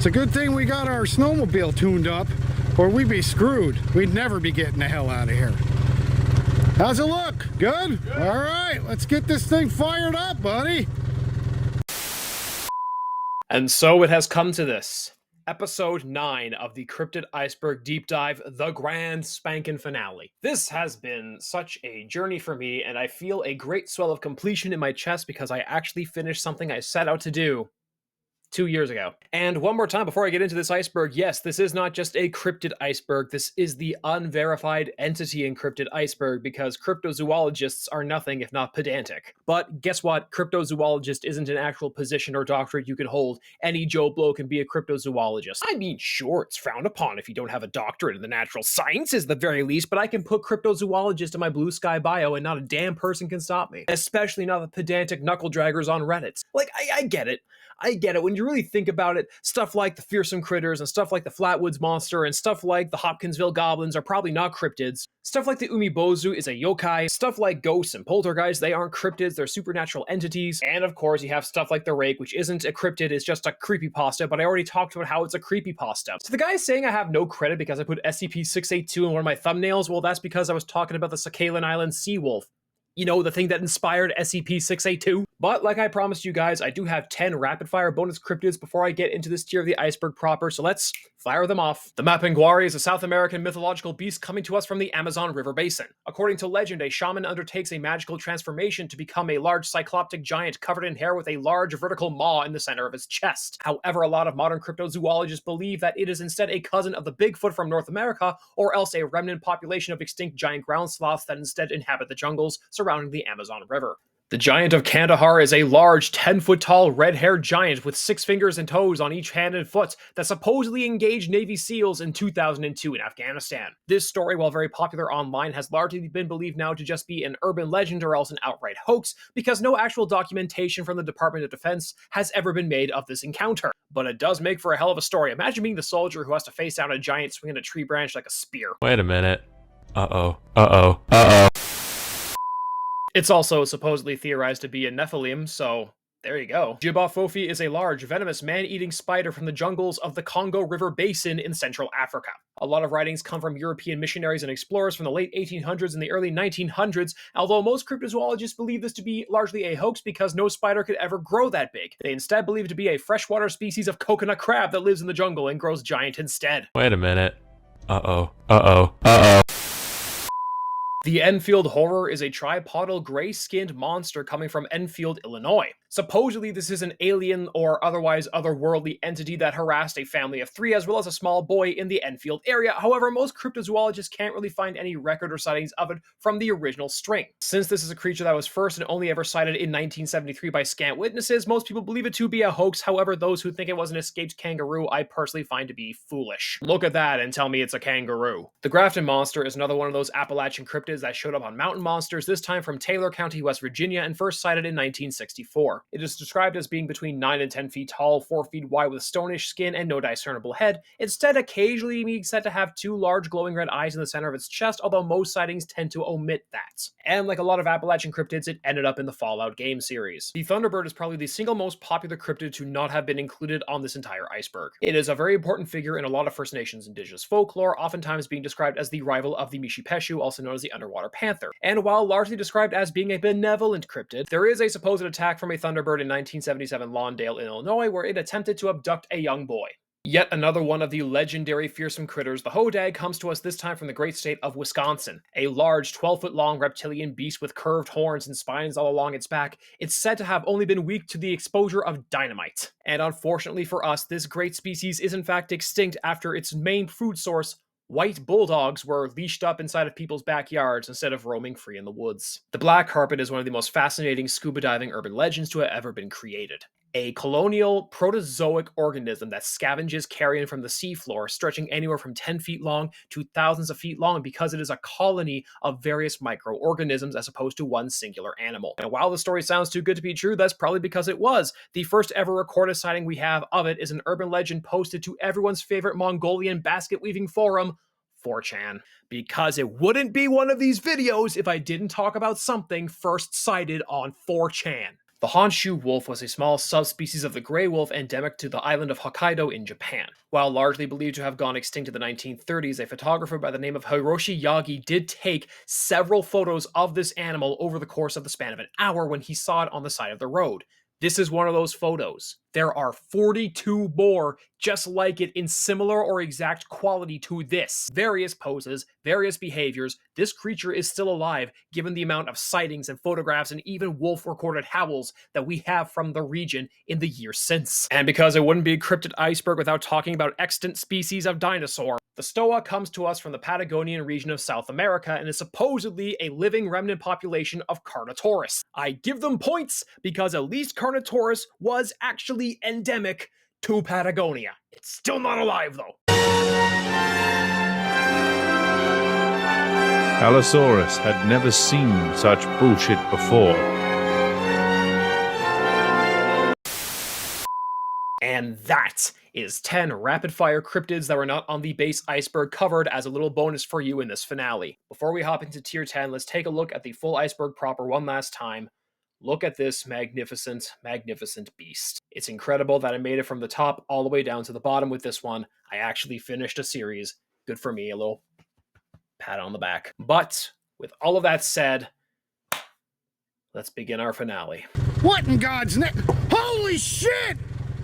It's a good thing we got our snowmobile tuned up, or we'd be screwed. We'd never be getting the hell out of here. How's it look? Good? All right, let's get this thing fired up, buddy. And so it has come to this. Episode 9 of the Cryptid Iceberg Deep Dive, the grand spankin' finale. This has been such a journey for me, and I feel a great swell of completion in my chest because I actually finished something I set out to do 2 years ago. And one more time before I get into this iceberg, yes, this is not just a cryptid iceberg, this is the unverified entity in cryptid iceberg because cryptozoologists are nothing if not pedantic. But guess what? Cryptozoologist isn't an actual position or doctorate you can hold. Any Joe Blow can be a cryptozoologist. I mean, sure, it's frowned upon if you don't have a doctorate in the natural sciences at the very least, but I can put cryptozoologist in my blue sky bio and not a damn person can stop me. Especially not the pedantic knuckle draggers on Reddit. Like, I get it. I get it. When you really think about it, stuff like the fearsome critters and stuff like the Flatwoods monster and stuff like the Hopkinsville goblins are probably not cryptids. Stuff like the Umibozu is a yokai. Stuff like ghosts and poltergeists, they aren't cryptids, they're supernatural entities. And of course, you have stuff like the Rake, which isn't a cryptid, it's just a creepypasta, but I already talked about how it's a creepypasta. So the guy saying I have no credit because I put SCP-682 in one of my thumbnails, well, that's because I was talking about the Sakhalin Island sea wolf. You know, the thing that inspired SCP-682. But like I promised you guys, I do have 10 rapid-fire bonus cryptids before I get into this tier of the iceberg proper, so let's fire them off. The Mapinguari is a South American mythological beast coming to us from the Amazon River Basin. According to legend, a shaman undertakes a magical transformation to become a large cycloptic giant covered in hair with a large vertical maw in the center of his chest. However, a lot of modern cryptozoologists believe that it is instead a cousin of the Bigfoot from North America, or else a remnant population of extinct giant ground sloths that instead inhabit the jungles surrounding the Amazon River. The giant of Kandahar is a large, 10-foot-tall, red-haired giant with 6 fingers and toes on each hand and foot that supposedly engaged Navy SEALs in 2002 in Afghanistan. This story, while very popular online, has largely been believed now to just be an urban legend or else an outright hoax because no actual documentation from the Department of Defense has ever been made of this encounter. But it does make for a hell of a story. Imagine being the soldier who has to face down a giant swinging a tree branch like a spear. Wait a minute. Uh-oh. It's also supposedly theorized to be a Nephilim, so there you go. Jibafofi is a large, venomous, man-eating spider from the jungles of the Congo River Basin in Central Africa. A lot of writings come from European missionaries and explorers from the late 1800s and the early 1900s, although most cryptozoologists believe this to be largely a hoax because no spider could ever grow that big. They instead believe it to be a freshwater species of coconut crab that lives in the jungle and grows giant instead. Wait a minute. Uh-oh. The Enfield Horror is a tripodal gray-skinned monster coming from Enfield, Illinois. Supposedly, this is an alien or otherwise otherworldly entity that harassed a family of 3 as well as a small boy in the Enfield area. However, most cryptozoologists can't really find any record or sightings of it from the original string. Since this is a creature that was first and only ever sighted in 1973 by scant witnesses, most people believe it to be a hoax. However, those who think it was an escaped kangaroo, I personally find to be foolish. Look at that and tell me it's a kangaroo. The Grafton Monster is another one of those Appalachian cryptids that showed up on Mountain Monsters, this time from Taylor County, West Virginia, and first sighted in 1964. It is described as being between 9 and 10 feet tall, 4 feet wide with stonish skin and no discernible head, instead occasionally being said to have 2 large glowing red eyes in the center of its chest, although most sightings tend to omit that. And like a lot of Appalachian cryptids, it ended up in the Fallout game series. The Thunderbird is probably the single most popular cryptid to not have been included on this entire iceberg. It is a very important figure in a lot of First Nations indigenous folklore, oftentimes being described as the rival of the Mishipeshu, also known as the underwater panther. And while largely described as being a benevolent cryptid, there is a supposed attack from a Thunderbird in 1977 Lawndale, Illinois, where it attempted to abduct a young boy. Yet another one of the legendary fearsome critters, the hodag, comes to us this time from the great state of Wisconsin. A large 12-foot-long reptilian beast with curved horns and spines all along its back, it's said to have only been weak to the exposure of dynamite. And unfortunately for us, this great species is in fact extinct after its main food source, white bulldogs, were leashed up inside of people's backyards instead of roaming free in the woods. The black carpet is one of the most fascinating scuba diving urban legends to have ever been created. A colonial protozoic organism that scavenges carrion from the seafloor, stretching anywhere from 10 feet long to thousands of feet long because it is a colony of various microorganisms as opposed to one singular animal. And while the story sounds too good to be true, that's probably because it was. The first ever recorded sighting we have of it is an urban legend posted to everyone's favorite Mongolian basket weaving forum, 4chan. Because it wouldn't be one of these videos if I didn't talk about something first sighted on 4chan. The Honshu wolf was a small subspecies of the gray wolf endemic to the island of Hokkaido in Japan. While largely believed to have gone extinct in the 1930s, a photographer by the name of Hiroshi Yagi did take several photos of this animal over the course of the span of an hour when he saw it on the side of the road. This is one of those photos. There are 42 more just like it in similar or exact quality to this. Various poses, various behaviors. This creature is still alive given the amount of sightings and photographs and even wolf-recorded howls that we have from the region in the years since. And because it wouldn't be a cryptid iceberg without talking about extant species of dinosaur, the stoa comes to us from the Patagonian region of South America and is supposedly a living remnant population of Carnotaurus. I give them points because at least Carnotaurus was actually endemic to Patagonia. It's still not alive though. Allosaurus had never seen such bullshit before. And that is 10 rapid-fire cryptids that were not on the base iceberg covered as a little bonus for you in this finale. Before we hop into tier 10, let's take a look at the full iceberg proper one last time. Look at this magnificent, magnificent beast. It's incredible that I made it from the top all the way down to the bottom with this one. I actually finished a series. Good for me, a little pat on the back. But with all of that said, let's begin our finale. What in God's name? Holy shit!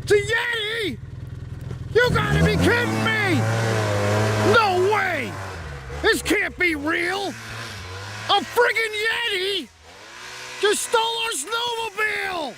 It's a Yeti! You gotta be kidding me! No way! This can't be real! A friggin' Yeti just stole our snowmobile!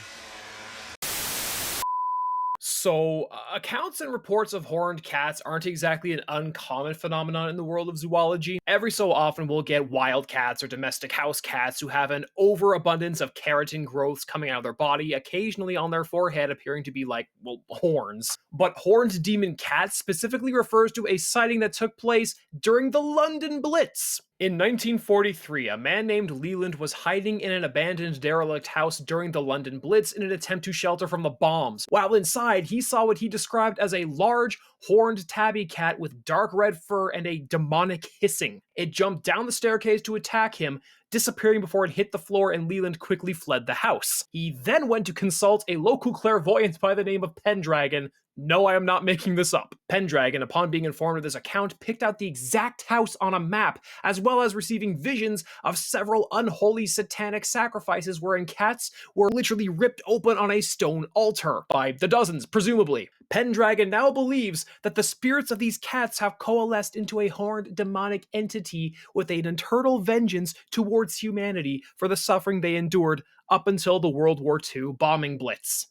So, accounts and reports of horned cats aren't exactly an uncommon phenomenon in the world of zoology. Every so often we'll get wild cats or domestic house cats who have an overabundance of keratin growths coming out of their body, occasionally on their forehead appearing to be like, well, horns. But horned demon cat specifically refers to a sighting that took place during the London Blitz. In 1943, a man named Leland was hiding in an abandoned derelict house during the London Blitz in an attempt to shelter from the bombs. While inside, he saw what he described as a large, horned tabby cat with dark red fur and a demonic hissing. It jumped down the staircase to attack him, disappearing before it hit the floor, and Leland quickly fled the house. He then went to consult a local clairvoyant by the name of Pendragon. No, I am not making this up. Pendragon, upon being informed of this account, picked out the exact house on a map, as well as receiving visions of several unholy satanic sacrifices wherein cats were literally ripped open on a stone altar, by the dozens, presumably. Pendragon now believes that the spirits of these cats have coalesced into a horned demonic entity with an eternal vengeance towards humanity for the suffering they endured up until the World War II bombing blitz.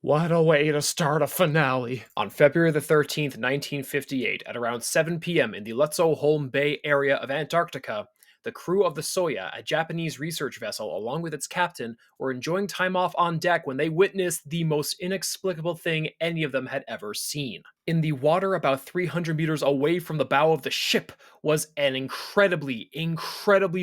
What a way to start a finale. On February the 13th, 1958, at around 7 p.m. in the Lutzow-Holm Bay area of Antarctica, the crew of the Soya, a Japanese research vessel, along with its captain, were enjoying time off on deck when they witnessed the most inexplicable thing any of them had ever seen. In the water about 300 meters away from the bow of the ship was an incredibly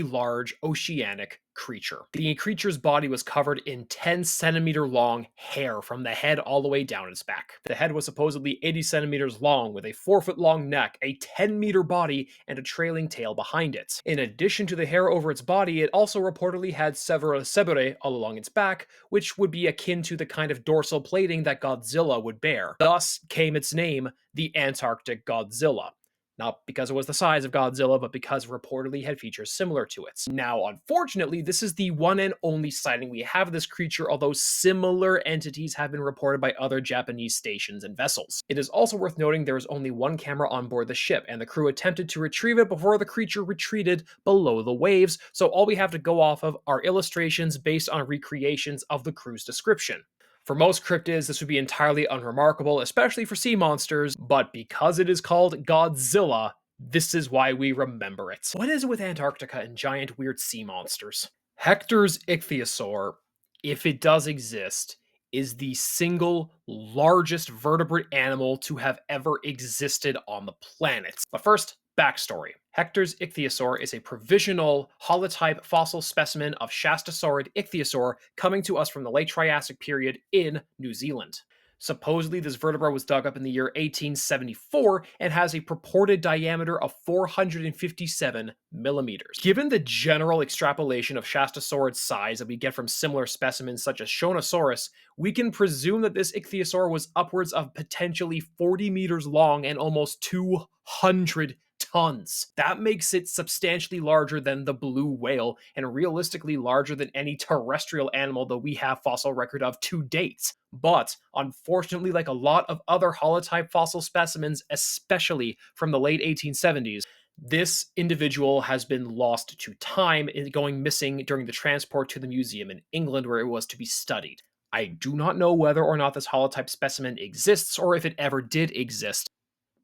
large oceanic creature. The creature's body was covered in 10-centimeter long hair from the head all the way down its back. The head was supposedly 80 centimeters long with a 4-foot long neck, a 10-meter body, and a trailing tail behind it. In addition to the hair over its body, it also reportedly had several seborrhei all along its back, which would be akin to the kind of dorsal plating that Godzilla would bear. Thus came its name, the Antarctic Godzilla. Not because it was the size of Godzilla, but because it reportedly had features similar to it. Now, unfortunately, this is the one and only sighting we have of this creature, although similar entities have been reported by other Japanese stations and vessels. It is also worth noting there is only one camera on board the ship, and the crew attempted to retrieve it before the creature retreated below the waves, so all we have to go off of are illustrations based on recreations of the crew's description. For most cryptids, this would be entirely unremarkable, especially for sea monsters, but because it is called Godzilla, this is why we remember it. What is it with Antarctica and giant weird sea monsters? Hector's ichthyosaur, if it does exist, is the single largest vertebrate animal to have ever existed on the planet. But first, backstory. Hector's ichthyosaur is a provisional holotype fossil specimen of Shastasaurid ichthyosaur coming to us from the late Triassic period in New Zealand. Supposedly, this vertebra was dug up in the year 1874 and has a purported diameter of 457 millimeters. Given the general extrapolation of Shastasaurid's size that we get from similar specimens such as Shonosaurus, we can presume that this ichthyosaur was upwards of potentially 40 meters long and almost 200 tons. That makes it substantially larger than the blue whale and realistically larger than any terrestrial animal that we have fossil record of to date. But unfortunately, like a lot of other holotype fossil specimens, especially from the late 1870s, this individual has been lost to time, going missing during the transport to the museum in England where it was to be studied. I do not know whether or not this holotype specimen exists or if it ever did exist,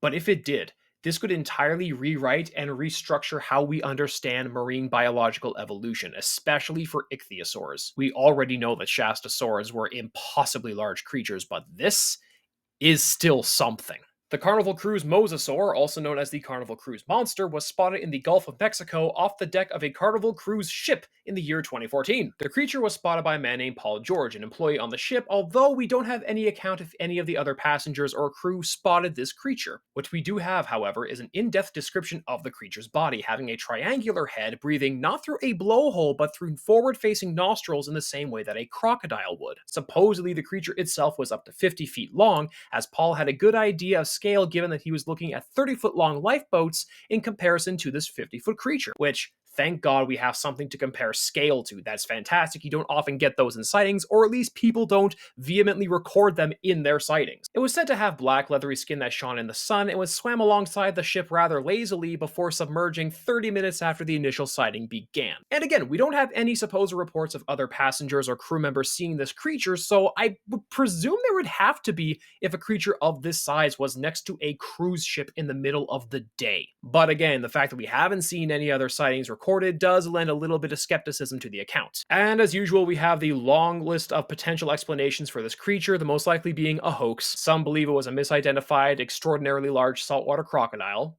but if it did, this could entirely rewrite and restructure how we understand marine biological evolution, especially for ichthyosaurs. We already know that shastasaurs were impossibly large creatures, but this is still something. The Carnival Cruise mosasaur, also known as the Carnival Cruise monster, was spotted in the Gulf of Mexico off the deck of a Carnival Cruise ship in the year 2014. The creature was spotted by a man named Paul George, an employee on the ship, although we don't have any account if any of the other passengers or crew spotted this creature. What we do have, however, is an in-depth description of the creature's body, having a triangular head, breathing not through a blowhole but through forward-facing nostrils in the same way that a crocodile would. Supposedly, the creature itself was up to 50 feet long, as Paul had a good idea of scale given that he was looking at 30-foot long lifeboats in comparison to this 50-foot creature, which, thank God, we have something to compare scale to. That's fantastic. You don't often get those in sightings, or at least people don't vehemently record them in their sightings. It was said to have black leathery skin that shone in the sun and was swam alongside the ship rather lazily before submerging 30 minutes after the initial sighting began. And again, we don't have any supposed reports of other passengers or crew members seeing this creature, so I would presume there would have to be if a creature of this size was next to a cruise ship in the middle of the day. But again, the fact that we haven't seen any other sightings recorded does lend a little bit of skepticism to the account. And as usual, we have the long list of potential explanations for this creature, the most likely being a hoax. Some believe it was a misidentified, extraordinarily large saltwater crocodile.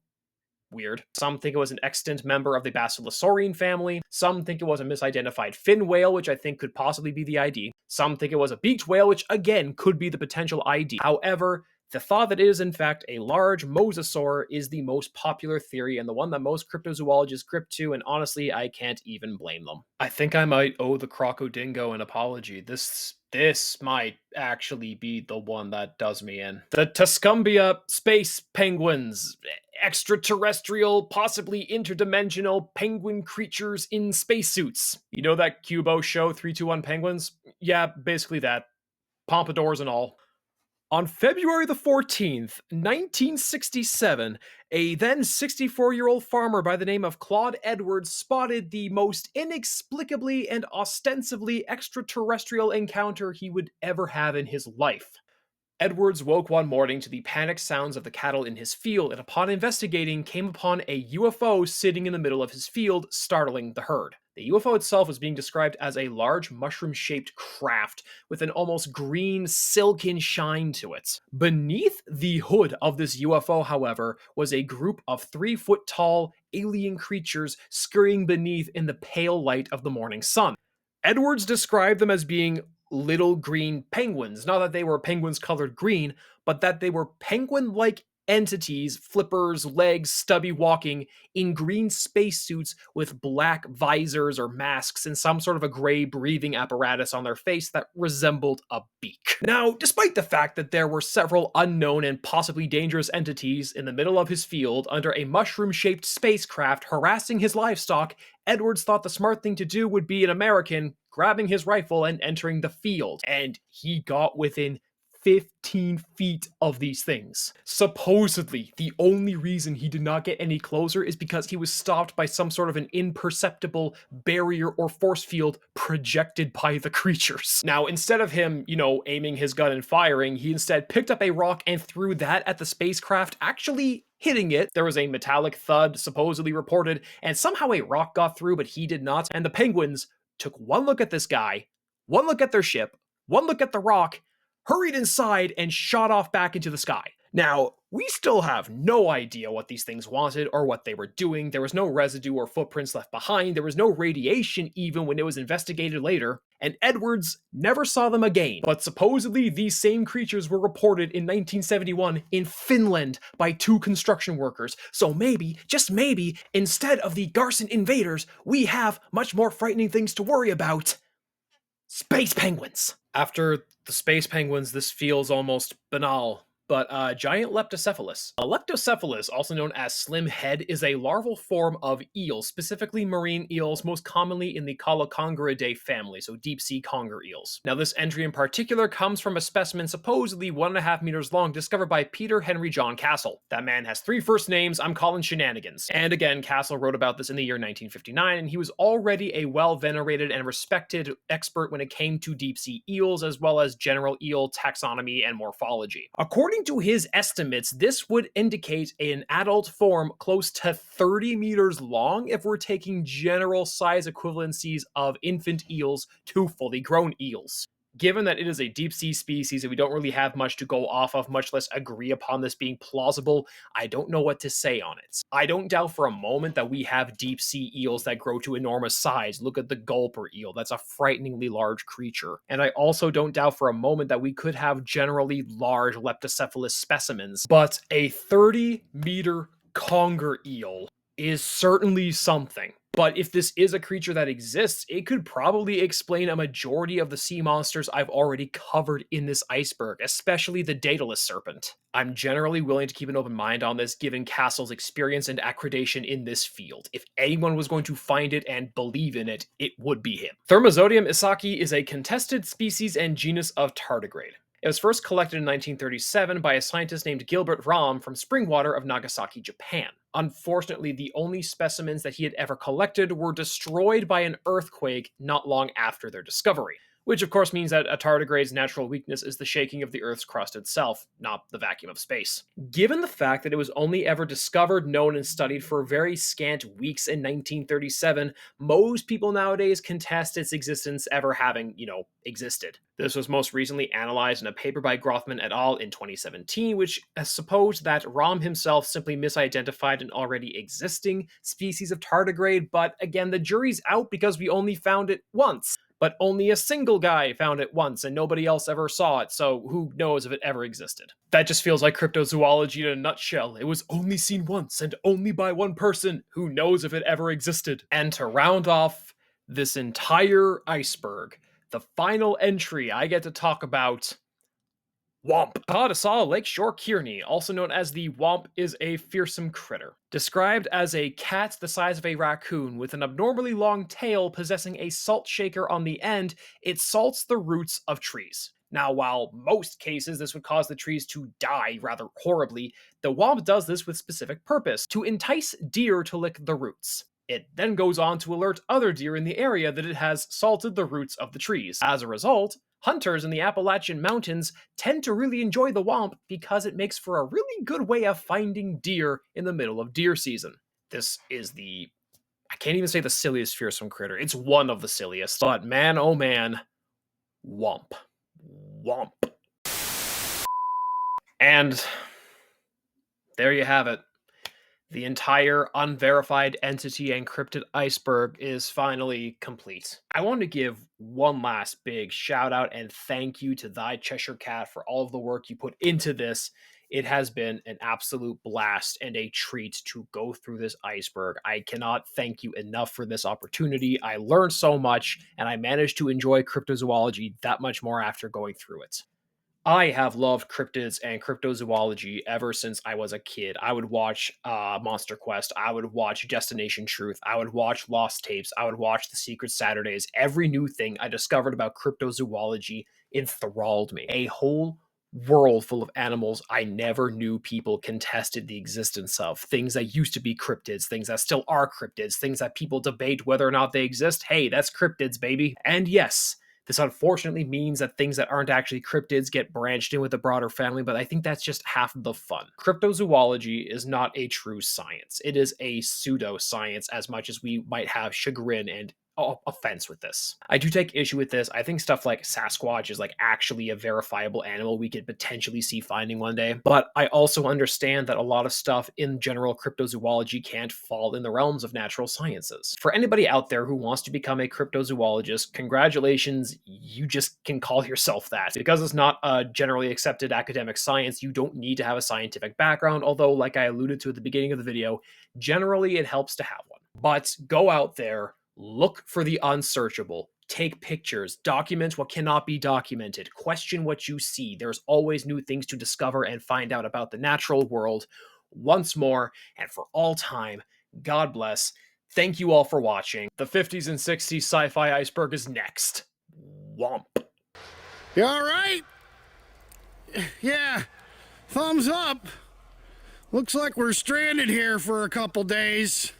Weird. Some think it was an extant member of the Basilosaurian family. Some think it was a misidentified fin whale, which I think could possibly be the ID. Some think it was a beaked whale, which again could be the potential ID. However, the thought that it is in fact a large mosasaur is the most popular theory and the one that most cryptozoologists grip to, and honestly, I can't even blame them. I think I might owe the Crocodingo an apology. This might actually be the one that does me in. The Tuscumbia space penguins. Extraterrestrial, possibly interdimensional penguin creatures in spacesuits. You know that Cubo show 321 Penguins? Yeah, basically that. Pompadours and all. On February the 14th, 1967, a then 64-year-old farmer by the name of Claude Edwards spotted the most inexplicably and ostensibly extraterrestrial encounter he would ever have in his life. Edwards woke one morning to the panicked sounds of the cattle in his field, and upon investigating, came upon a UFO sitting in the middle of his field, startling the herd. The UFO itself was being described as a large mushroom-shaped craft with an almost green, silken shine to it. Beneath the hood of this UFO, however, was a group of 3-foot-tall alien creatures scurrying beneath in the pale light of the morning sun. Edwards described them as being little green penguins. Not that they were penguins colored green, but that they were penguin-like entities, flippers, legs, stubby walking, in green spacesuits with black visors or masks and some sort of a gray breathing apparatus on their face that resembled a beak. Now, despite the fact that there were several unknown and possibly dangerous entities in the middle of his field under a mushroom-shaped spacecraft harassing his livestock, Edwards thought the smart thing to do would be an American grabbing his rifle and entering the field, and he got within 15 feet of these things. Supposedly, the only reason he did not get any closer is because he was stopped by some sort of an imperceptible barrier or force field projected by the creatures. Now, instead of him, aiming his gun and firing, he instead picked up a rock and threw that at the spacecraft, actually hitting it. There was a metallic thud supposedly reported, and somehow a rock got through, but he did not. And the penguins took one look at this guy, one look at their ship, one look at the rock, hurried inside, and shot off back into the sky. Now, We still have no idea what these things wanted or what they were doing. There was no residue or footprints left behind. There was no radiation even when it was investigated later. And Edwards never saw them again. But supposedly these same creatures were reported in 1971 in Finland by 2 construction workers. So maybe, just maybe, instead of the Garson invaders, we have much more frightening things to worry about. Space penguins! After the space penguins, this feels almost banal. But giant leptocephalus. A leptocephalus, also known as slim head, is a larval form of eels, specifically marine eels, most commonly in the Colocongoridae family, so deep-sea conger eels. Now, this entry in particular comes from a specimen supposedly 1.5 meters long, discovered by Peter Henry John Castle. That man has 3 first names. I'm calling shenanigans. And again, Castle wrote about this in the year 1959, and he was already a well-venerated and respected expert when it came to deep-sea eels, as well as general eel taxonomy and morphology. According to his estimates, this would indicate an adult form close to 30 meters long if we're taking general size equivalencies of infant eels to fully grown eels. Given that it is a deep-sea species and we don't really have much to go off of, much less agree upon this being plausible, I don't know what to say on it. I don't doubt for a moment that we have deep-sea eels that grow to enormous size. Look at the gulper eel. That's a frighteningly large creature. And I also don't doubt for a moment that we could have generally large leptocephalus specimens. But a 30-meter conger eel is certainly something. But if this is a creature that exists, it could probably explain a majority of the sea monsters I've already covered in this iceberg, especially the Daedalus serpent. I'm generally willing to keep an open mind on this, given Castle's experience and accreditation in this field. If anyone was going to find it and believe in it, it would be him. Thermozodium isaki is a contested species and genus of tardigrade. It was first collected in 1937 by a scientist named Gilbert Rahm from Springwater of Nagasaki, Japan. Unfortunately, the only specimens that he had ever collected were destroyed by an earthquake not long after their discovery, which of course means that a tardigrade's natural weakness is the shaking of the Earth's crust itself, not the vacuum of space. Given the fact that it was only ever discovered, known, and studied for very scant weeks in 1937, most people nowadays contest its existence ever having, existed. This was most recently analyzed in a paper by Grothman et al. In 2017, which supposed that Rahm himself simply misidentified an already existing species of tardigrade, but again, the jury's out because we only found it once. But only a single guy found it once and nobody else ever saw it, so who knows if it ever existed. That just feels like cryptozoology in a nutshell. It was only seen once and only by one person. Who knows if it ever existed? And to round off this entire iceberg, the final entry I get to talk about, WAMP. Palatasaw Lakeshore Kearney, also known as the WAMP, is a fearsome critter. Described as a cat the size of a raccoon with an abnormally long tail possessing a salt shaker on the end, it salts the roots of trees. Now, while most cases this would cause the trees to die rather horribly, the WAMP does this with specific purpose, to entice deer to lick the roots. It then goes on to alert other deer in the area that it has salted the roots of the trees. As a result, hunters in the Appalachian Mountains tend to really enjoy the WAMP because it makes for a really good way of finding deer in the middle of deer season. This is I can't even say the silliest fearsome critter. It's one of the silliest. But man, oh man, WAMP. WAMP. And there you have it. The entire unverified entity and cryptid iceberg is finally complete. I want to give one last big shout out and thank you to Thy Cheshire Cat for all of the work you put into this. It has been an absolute blast and a treat to go through this iceberg. I cannot thank you enough for this opportunity. I learned so much, and I managed to enjoy cryptozoology that much more after going through it. I have loved cryptids and cryptozoology ever since I was a kid. I would watch Monster Quest. I would watch Destination Truth. I would watch Lost Tapes. I would watch The Secret Saturdays. Every new thing I discovered about cryptozoology enthralled me. A whole world full of animals I never knew people contested the existence of. Things that used to be cryptids, things that still are cryptids, things that people debate whether or not they exist. Hey, that's cryptids, baby. And yes, this unfortunately means that things that aren't actually cryptids get branched in with the broader family, but I think that's just half of the fun. Cryptozoology is not a true science. It is a pseudoscience as much as we might have chagrin and offense with this. I do take issue with this. I think stuff like Sasquatch is like actually a verifiable animal we could potentially see finding one day. But I also understand that a lot of stuff in general cryptozoology can't fall in the realms of natural sciences. For anybody out there who wants to become a cryptozoologist, congratulations, you just can call yourself that. Because it's not a generally accepted academic science, you don't need to have a scientific background, although like I alluded to at the beginning of the video, generally it helps to have one. But go out there, look for the unsearchable, take pictures, document what cannot be documented, question what you see. There's always new things to discover and find out about the natural world. Once more, and for all time, God bless. Thank you all for watching. The 50s and 60s sci-fi iceberg is next. WAMP. You all right? Yeah, thumbs up. Looks like we're stranded here for a couple days.